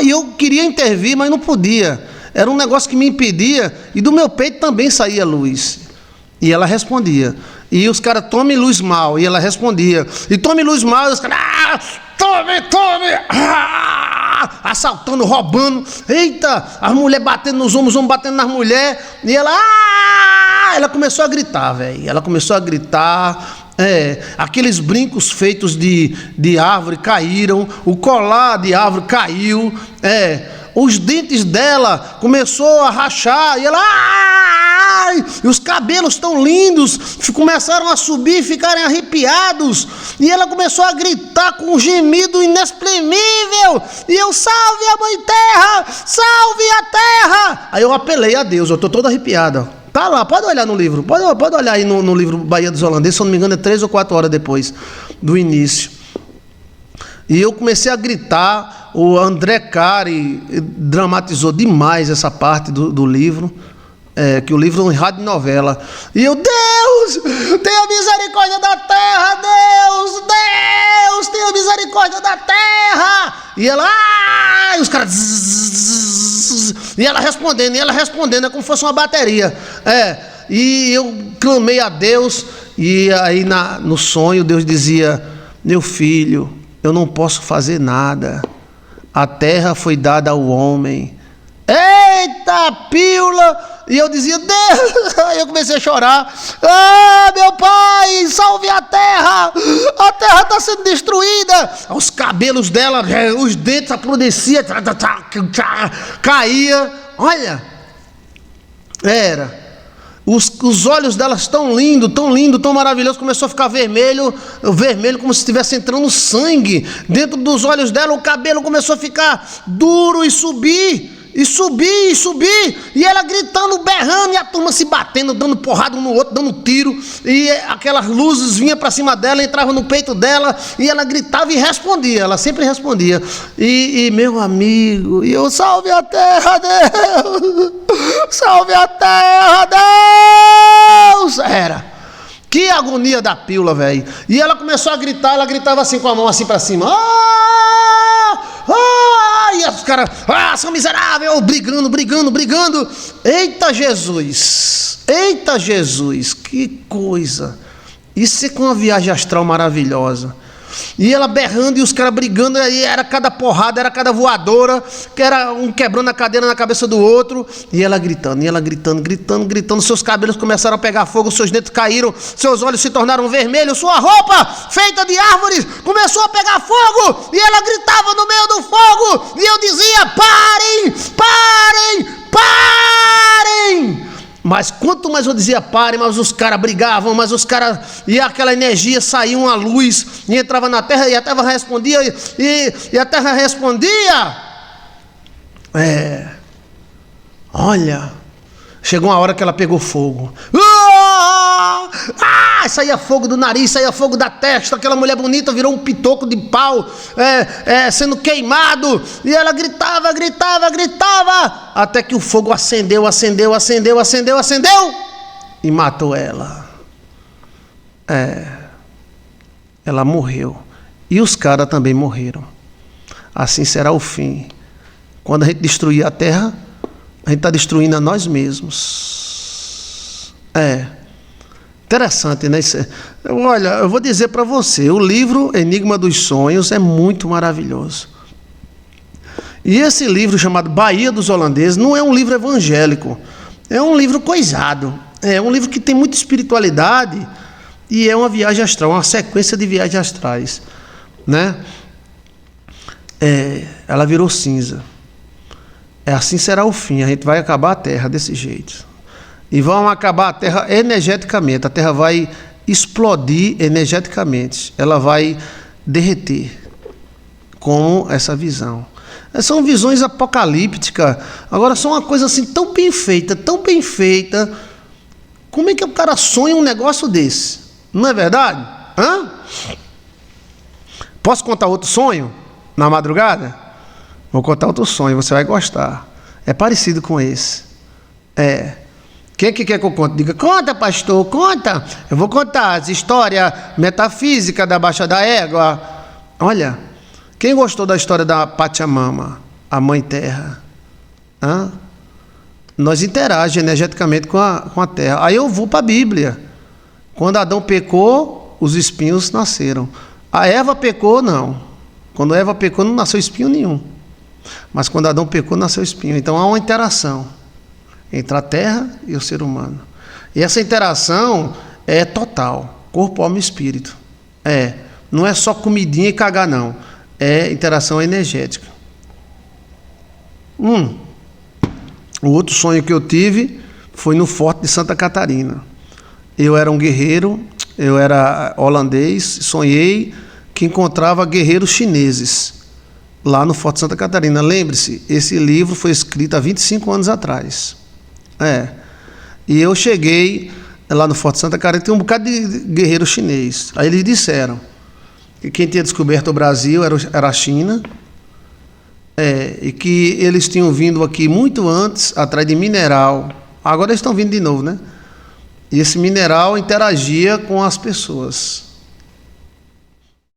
E eu queria intervir, mas não podia. Era um negócio que me impedia, e do meu peito também saía luz. E ela respondia. E os caras, tome luz mal. E ela respondia. E tome luz mal. E os caras, tome. Assaltando, roubando. Eita, as mulheres batendo nos homens, os homens batendo nas mulheres. E ela começou a gritar, velho. Ela começou a gritar. Aqueles brincos feitos de árvore caíram. O colar de árvore caiu. Os dentes dela começou a rachar. E ela... E os cabelos tão lindos começaram a subir e ficarem arrepiados. E ela começou a gritar com um gemido inexprimível. E eu, salve a mãe terra, salve a terra. Aí eu apelei a Deus, eu estou todo arrepiado. Tá lá, pode olhar no livro, pode olhar aí no livro Bahia dos Holandeses, se eu não me engano é 3 ou 4 horas depois do início. E eu comecei a gritar. O André Cari dramatizou demais essa parte do livro. Que o livro é uma radionovela. E eu, Deus, tenha misericórdia da terra, Deus, tenha misericórdia da terra. E ela, e os caras, e ela respondendo, é como se fosse uma bateria. E eu clamei a Deus, e aí no sonho Deus dizia, meu filho, eu não posso fazer nada. A terra foi dada ao homem. Eita, pílula! e eu dizia, Deus, aí eu comecei a chorar. Ah, meu pai, salve a terra está sendo destruída. Os cabelos dela, os dentes apodreciam, caía. Olha, os olhos delas tão lindo, tão maravilhoso, começou a ficar vermelho como se estivesse entrando sangue dentro dos olhos dela. O cabelo começou a ficar duro e subir, e ela gritando, berrando, e a turma se batendo, dando porrada um no outro, dando tiro, e aquelas luzes vinham para cima dela, entravam no peito dela, e ela gritava e respondia, ela sempre respondia, e meu amigo, e eu, salve a terra, Deus, salve a terra, Deus, que agonia da pílula, velho. E ela começou a gritar, ela gritava assim com a mão assim para cima, e os caras, são miseráveis, brigando. Eita Jesus, que coisa. Isso é com uma viagem astral maravilhosa. E ela berrando e os caras brigando, e era cada porrada, era cada voadora, que era um quebrando a cadeira na cabeça do outro, e ela gritando, seus cabelos começaram a pegar fogo, seus dentes caíram, seus olhos se tornaram vermelhos, sua roupa feita de árvores começou a pegar fogo, e ela gritava no meio do fogo, e eu dizia, parem! Mas quanto mais eu dizia parem, mais os caras brigavam, e aquela energia saía uma luz, e entrava na terra, e a terra respondia, e a terra respondia. Olha, chegou uma hora que ela pegou fogo. Saía fogo do nariz, saía fogo da testa, aquela mulher bonita virou um pitoco de pau, sendo queimado, e ela gritava, até que o fogo acendeu, e matou ela. Ela morreu, e os caras também morreram. Assim será o fim. Quando a gente destruir a terra, a gente está destruindo a nós mesmos. Interessante, né? Olha, eu vou dizer para você, o livro Enigma dos Sonhos é muito maravilhoso. E esse livro chamado Bahia dos Holandeses não é um livro evangélico, é um livro coisado, é um livro que tem muita espiritualidade e é uma viagem astral, uma sequência de viagens astrais, né? Ela virou cinza. Assim será o fim, a gente vai acabar a terra desse jeito. E vamos acabar a terra energeticamente. A terra vai explodir energeticamente. Ela vai derreter. Como essa visão. São visões apocalípticas. Agora, são uma coisa assim tão bem feita. Como é que o cara sonha um negócio desse? Não é verdade? Posso contar outro sonho? Na madrugada? Vou contar outro sonho, você vai gostar. É parecido com esse. Quem que quer que eu conte? Diga, conta, pastor, conta. Eu vou contar as histórias metafísicas da Baixa da Égua. Olha, quem gostou da história da Pachamama, a Mãe Terra? Nós interagimos energeticamente com a Terra. Aí eu vou para a Bíblia. Quando Adão pecou, os espinhos nasceram. A Eva pecou, não. Quando Eva pecou, não nasceu espinho nenhum. Mas quando Adão pecou, nasceu espinho. Então há uma interação entre a terra e o ser humano. E essa interação é total, corpo, alma e espírito. Não é só comidinha e cagar, não. É interação energética. O outro sonho que eu tive foi no Forte de Santa Catarina. Eu era um guerreiro, eu era holandês, sonhei que encontrava guerreiros chineses lá no Forte de Santa Catarina. Lembre-se, esse livro foi escrito há 25 anos atrás. E eu cheguei lá no Forte de Santa Catarina, tem um bocado de guerreiro chinês. Aí eles disseram que quem tinha descoberto o Brasil era a China, e que eles tinham vindo aqui muito antes, atrás de mineral. Agora eles estão vindo de novo, né? E esse mineral interagia com as pessoas.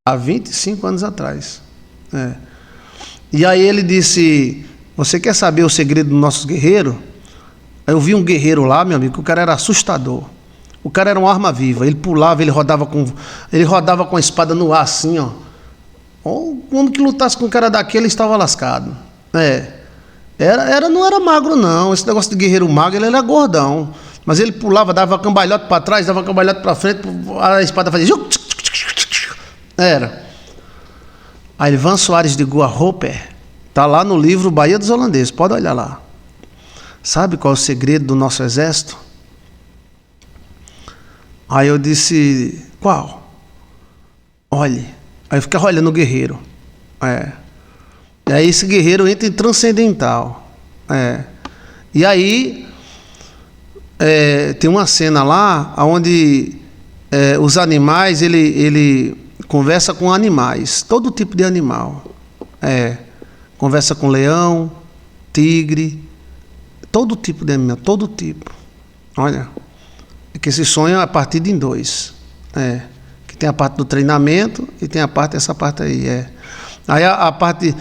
Há 25 anos atrás. E aí ele disse, você quer saber o segredo dos nossos guerreiros? Eu vi um guerreiro lá, meu amigo, que o cara era assustador. O cara era uma arma viva. Ele pulava, ele rodava com a espada no ar, assim, ó. O homem que lutasse com um cara daquele estava lascado. Não era magro, não. Esse negócio de guerreiro magro, ele era gordão. Mas ele pulava, dava cambalhota para trás, dava cambalhota para frente, a espada fazia... Era. A Ivan Soares de Guarroper está lá no livro Bahia dos Holandeses, pode olhar lá. Sabe qual é o segredo do nosso exército? Aí eu disse, qual? Olhe. Aí eu ficava olhando o guerreiro. E aí esse guerreiro entra em transcendental. E aí tem uma cena lá onde os animais, ele conversa com animais, todo tipo de animal. Conversa com leão, tigre, todo tipo de animal, todo tipo. Olha, que esse sonho é partido em dois. Que tem a parte do treinamento e tem essa parte aí. Aí a parte...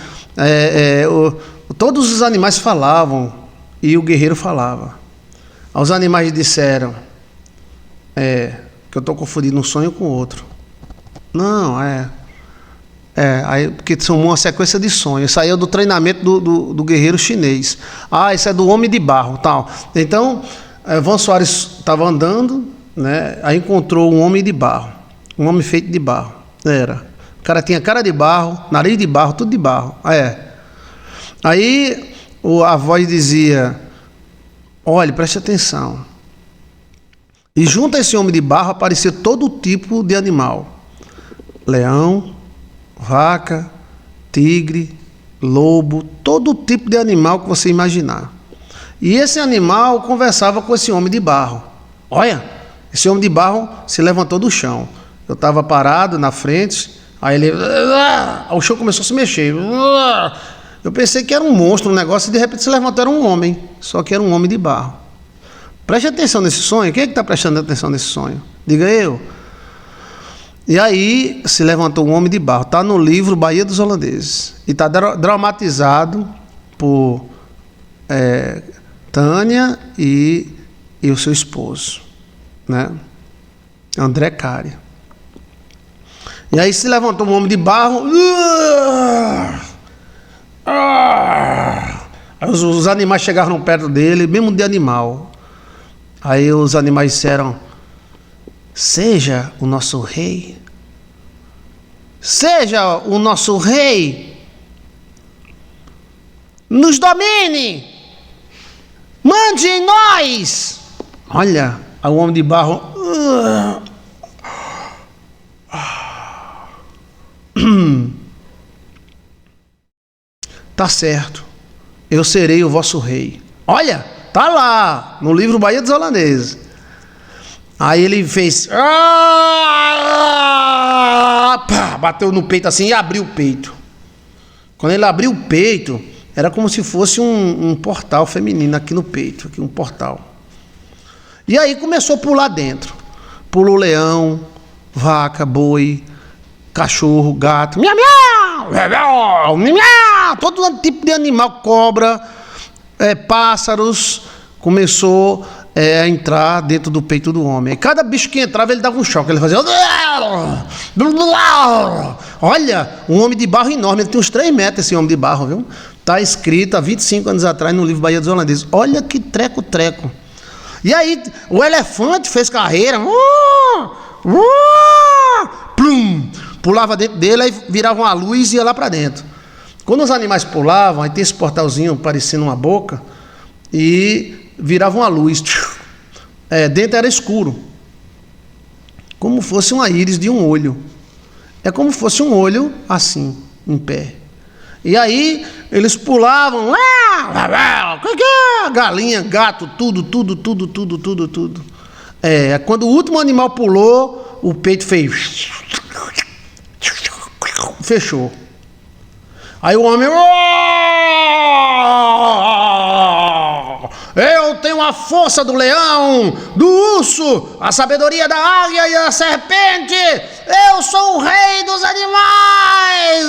todos os animais falavam e o guerreiro falava. Os animais disseram que eu estou confundindo um sonho com outro. Não, aí, porque são uma sequência de sonhos. Saiu do treinamento do guerreiro chinês. Isso é do homem de barro, tal. Então, Van Soares estava andando, né? Aí encontrou um homem de barro, um homem feito de barro. O cara tinha cara de barro, nariz de barro, tudo de barro. Aí a voz dizia: olhe, preste atenção. E junto a esse homem de barro aparecia todo tipo de animal: leão, vaca, tigre, lobo, todo tipo de animal que você imaginar. E esse animal conversava com esse homem de barro. Olha, esse homem de barro se levantou do chão. Eu estava parado na frente, aí ele... o chão começou a se mexer. Eu pensei que era um monstro, um negócio, e de repente se levantou, era um homem. Só que era um homem de barro. Preste atenção nesse sonho. Quem é que está prestando atenção nesse sonho? Diga eu. E aí se levantou um homem de barro. Está no livro Bahia dos Holandeses. E está dramatizado por Tânia e o seu esposo, né? André Cária. E aí se levantou um homem de barro. Aí os animais chegaram perto dele, mesmo de animal. Aí os animais disseram: seja o nosso rei. Seja o nosso rei. Nos domine. Mande em nós. Olha, o homem de barro. Tá certo. Eu serei o vosso rei. Olha, tá lá no livro Bahia dos Holandeses. Aí ele fez, bateu no peito assim e abriu o peito. Quando ele abriu o peito, era como se fosse um portal feminino aqui no peito, aqui um portal. E aí começou a pular dentro. Pulou leão, vaca, boi, cachorro, gato, miau, miau, miau, todo tipo de animal, cobra, pássaros, começou a entrar dentro do peito do homem. E cada bicho que entrava, ele dava um choque. Ele fazia... Olha, um homem de barro enorme. Ele tem uns 3 metros, esse homem de barro, viu? Está escrito há 25 anos atrás no livro Bahia dos Holandeses. Olha que treco. E aí, o elefante fez carreira. Plum! Pulava dentro dele, aí virava uma luz e ia lá para dentro. Quando os animais pulavam, aí tem esse portalzinho parecendo uma boca, e virava uma luz. Dentro era escuro, como fosse uma íris de um olho. É como fosse um olho assim, em pé. E aí eles pulavam, galinha, gato, tudo. Quando o último animal pulou, o peito fez, fechou. Aí o homem... Eu tenho a força do leão, do urso, a sabedoria da águia e da serpente. Eu sou o rei dos animais.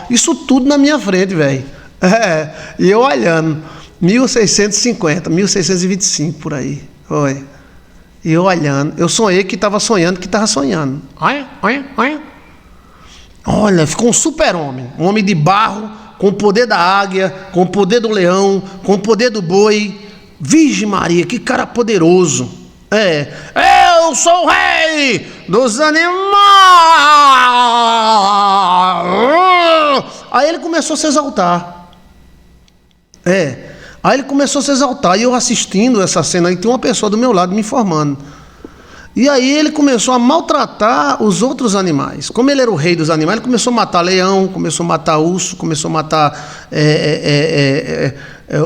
Isso tudo na minha frente, velho. E eu olhando. 1650, 1625 por aí. Foi. E eu olhando. Eu sonhei que estava sonhando que estava sonhando. Olha. Olha, ficou um super-homem. Um homem de barro com o poder da águia, com o poder do leão, com o poder do boi. Virgem Maria, que cara poderoso. Eu sou o rei dos animais. Aí ele começou a se exaltar. Aí ele começou a se exaltar. E eu assistindo essa cena aí, tem uma pessoa do meu lado me informando. E aí ele começou a maltratar os outros animais. Como ele era o rei dos animais, ele começou a matar leão, começou a matar urso, começou a matar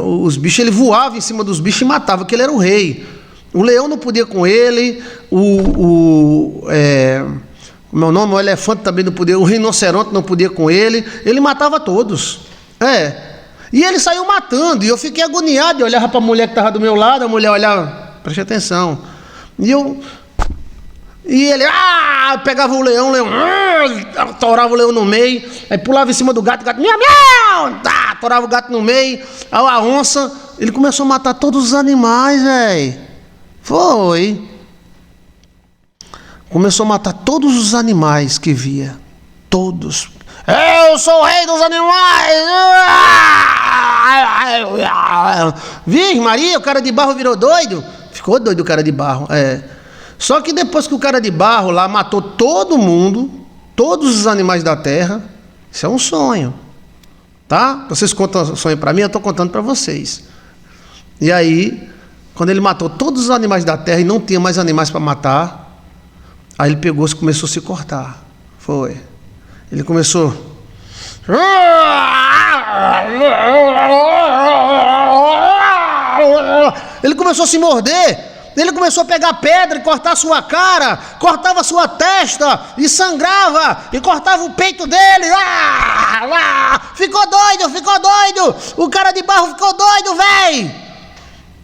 os bichos. Ele voava em cima dos bichos e matava, porque ele era o rei. O leão não podia com ele, o elefante também não podia, o rinoceronte não podia com ele. Ele matava todos. E ele saiu matando, e eu fiquei agoniado, eu olhava para a mulher que estava do meu lado, a mulher olhava, preste atenção. E ele pegava o leão, torava o leão no meio, aí pulava em cima do gato, miau, miau, torava o gato no meio, aí a onça, ele começou a matar todos os animais, velho. Foi. Começou a matar todos os animais que via, todos. Eu sou o rei dos animais. Virgem Maria, o cara de barro virou doido. Ficou doido o cara de barro, Só que depois que o cara de barro lá matou todo mundo, todos os animais da terra, isso é um sonho, tá? Vocês contam sonho para mim, eu estou contando para vocês. E aí, quando ele matou todos os animais da terra e não tinha mais animais para matar, aí ele pegou e começou a se cortar. Foi. Ele começou. Ele começou a se morder. Ele começou a pegar pedra e cortar a sua cara, cortava a sua testa e sangrava e cortava o peito dele. Ficou doido. O cara de barro ficou doido, véi.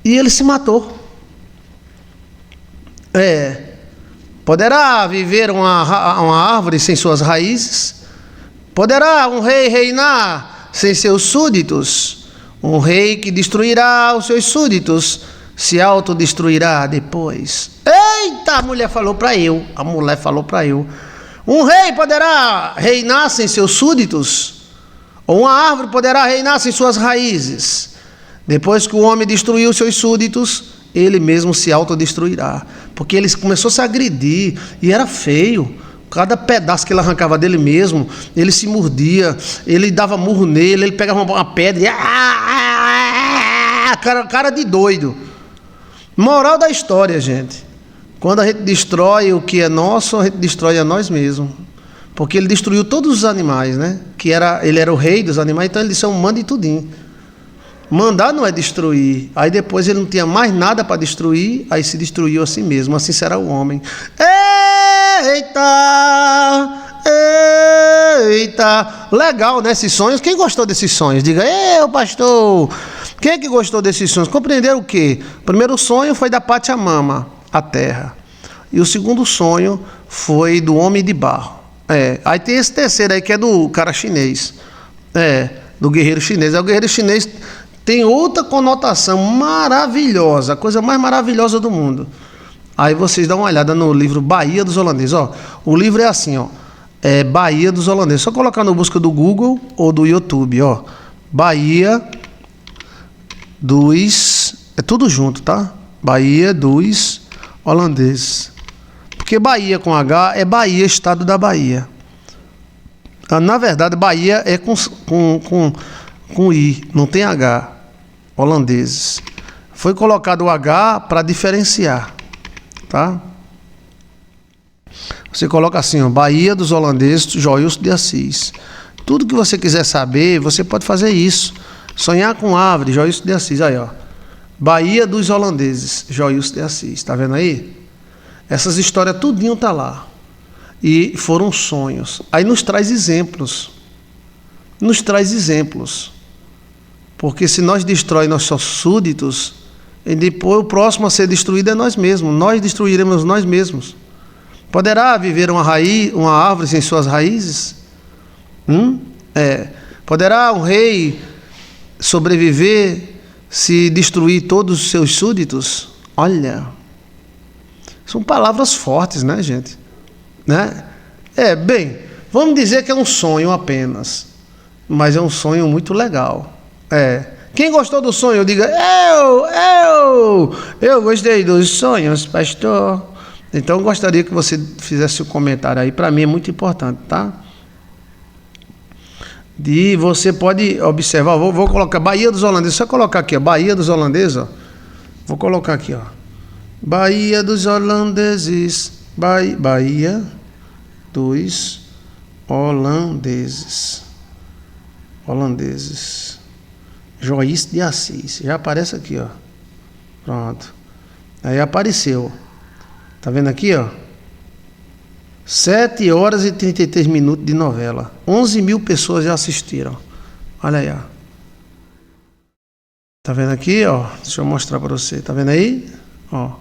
E ele se matou. Poderá viver uma árvore sem suas raízes? Poderá um rei reinar sem seus súditos? Um rei que destruirá os seus súditos se autodestruirá depois. Eita, a mulher falou para eu. Um rei poderá reinar sem seus súditos? Ou uma árvore poderá reinar sem suas raízes? Depois que o homem destruiu seus súditos, ele mesmo se autodestruirá. Porque ele começou a se agredir e era feio. Cada pedaço que ele arrancava dele mesmo, ele se mordia, ele dava murro nele, ele pegava uma pedra e cara de doido. Moral da história, gente. Quando a gente destrói o que é nosso, a gente destrói a nós mesmos. Porque ele destruiu todos os animais, né? Ele era o rei dos animais, então ele disse: manda e tudinho. Mandar não é destruir. Aí depois ele não tinha mais nada para destruir, aí se destruiu a si mesmo. Assim será o homem. Eita! Legal, né? Esses sonhos. Quem gostou desses sonhos? Diga, pastor. Quem é que gostou desses sonhos? Compreenderam o quê? O primeiro sonho foi da Pachamama, a terra. E o segundo sonho foi do homem de barro. Aí tem esse terceiro aí que é do cara chinês. Do guerreiro chinês. O guerreiro chinês tem outra conotação maravilhosa, a coisa mais maravilhosa do mundo. Aí vocês dão uma olhada no livro Bahia dos Holandeses. O livro é assim, Bahia dos Holandeses. Só colocar no busca do Google ou do YouTube, Bahia dos... É tudo junto, tá? Bahia dos Holandeses. Porque Bahia com H é Bahia, estado da Bahia. Na verdade, Bahia é com I, não tem H. Holandeses. Foi colocado o H para diferenciar, tá? Você coloca assim, Bahia dos Holandeses, Joilson de Assis. Tudo que você quiser saber, você pode fazer isso. Sonhar com árvore, Joilson de Assis. Aí, Bahia dos Holandeses, Joilson de Assis. Tá vendo aí? Essas histórias tudinho tá lá. E foram sonhos. Aí nos traz exemplos. Porque se nós destrói nossos súditos, e depois o próximo a ser destruído é nós mesmos. Nós destruiremos nós mesmos. Poderá viver uma árvore sem suas raízes? Poderá um rei sobreviver se destruir todos os seus súditos? Olha, são palavras fortes, né, gente? Bem, vamos dizer que é um sonho apenas. mas é um sonho muito legal. Quem gostou do sonho, diga, eu gostei dos sonhos, pastor. Então, eu gostaria que você fizesse um comentário aí, para mim é muito importante, tá? E você pode observar, vou colocar Baía dos Holandeses, só colocar aqui, ó, Baía dos Holandeses, ó. Vou colocar aqui, ó. Baía dos Holandeses, Baía dos Holandeses. Joyce de Assis, já aparece aqui, ó. Pronto. Aí apareceu. Tá vendo aqui, ó? 7 horas e 33 minutos de novela. 11 mil pessoas já assistiram. Olha aí, ó. Tá vendo aqui, ó? Deixa eu mostrar para você. Tá vendo aí? Ó.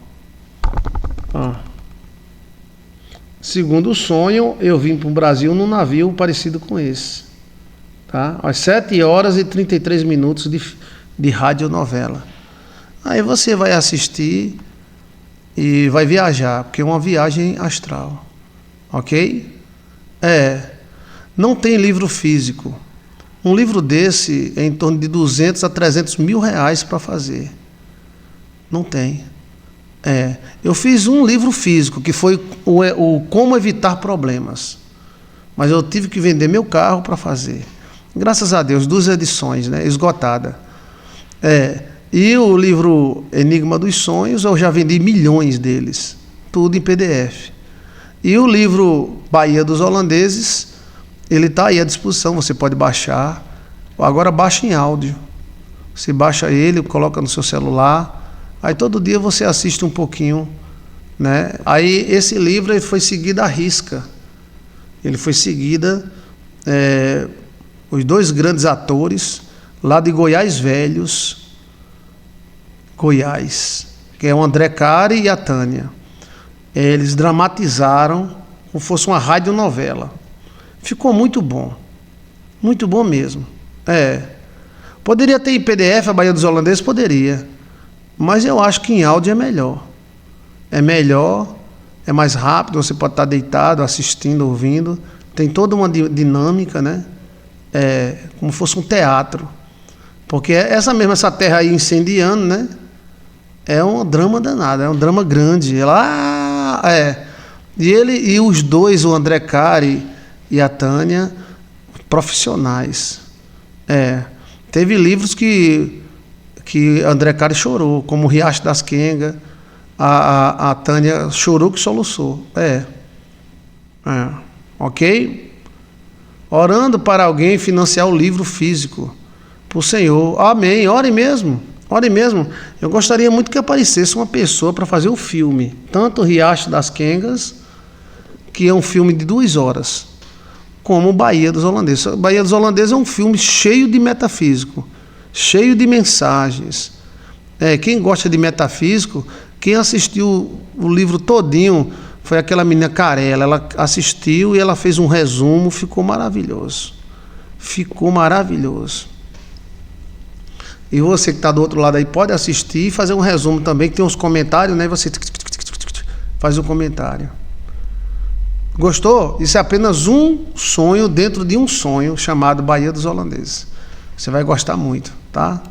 Segundo o sonho, eu vim para o Brasil num navio parecido com esse. Tá? Às 7 horas e 33 minutos de radionovela. Aí você vai assistir e vai viajar, porque é uma viagem astral. Ok? Não tem livro físico. Um livro desse é em torno de 200 a 300 mil reais para fazer. Não tem. Eu fiz um livro físico, que foi o Como Evitar Problemas. Mas eu tive que vender meu carro para fazer. Graças a Deus, 2 edições, né, esgotada. E o livro Enigma dos Sonhos, eu já vendi milhões deles. Tudo em PDF. E o livro Baía dos Holandeses, ele está aí à disposição, você pode baixar. Agora baixa em áudio. Você baixa ele, coloca no seu celular, aí todo dia você assiste um pouquinho, né? Aí esse livro ele foi seguido à risca. Ele foi seguida, os 2 grandes atores, lá de Goiás Velhos, Goiás, que é o André Cari e a Tânia. Eles dramatizaram como fosse uma radionovela. Ficou muito bom mesmo. Poderia ter em PDF a Baía dos Holandeses? Poderia, mas eu acho que em áudio é melhor. É mais rápido, você pode estar deitado, assistindo, ouvindo. Tem toda uma dinâmica, né? Como fosse um teatro. Porque essa terra aí incendiando, né? É um drama danado, é um drama grande. E os 2, o André Cari e a Tânia, profissionais. Teve livros que André Cari chorou, como o Riacho das Quengas. A Tânia chorou que soluçou. Ok? Orando para alguém financiar o livro físico. Por Senhor. Amém. Ore mesmo. Eu gostaria muito que aparecesse uma pessoa para fazer o filme. Tanto o Riacho das Quengas, que é um filme de 2 horas, como Baía dos Holandeses. Baía dos Holandeses é um filme cheio de metafísico, cheio de mensagens. Quem gosta de metafísico, quem assistiu o livro todinho, foi aquela menina Carela. Ela assistiu e ela fez um resumo, ficou maravilhoso. E você que está do outro lado aí pode assistir e fazer um resumo também, que tem uns comentários, né? Você faz um comentário. Gostou? Isso é apenas um sonho dentro de um sonho chamado Baía dos Holandeses. Você vai gostar muito, tá?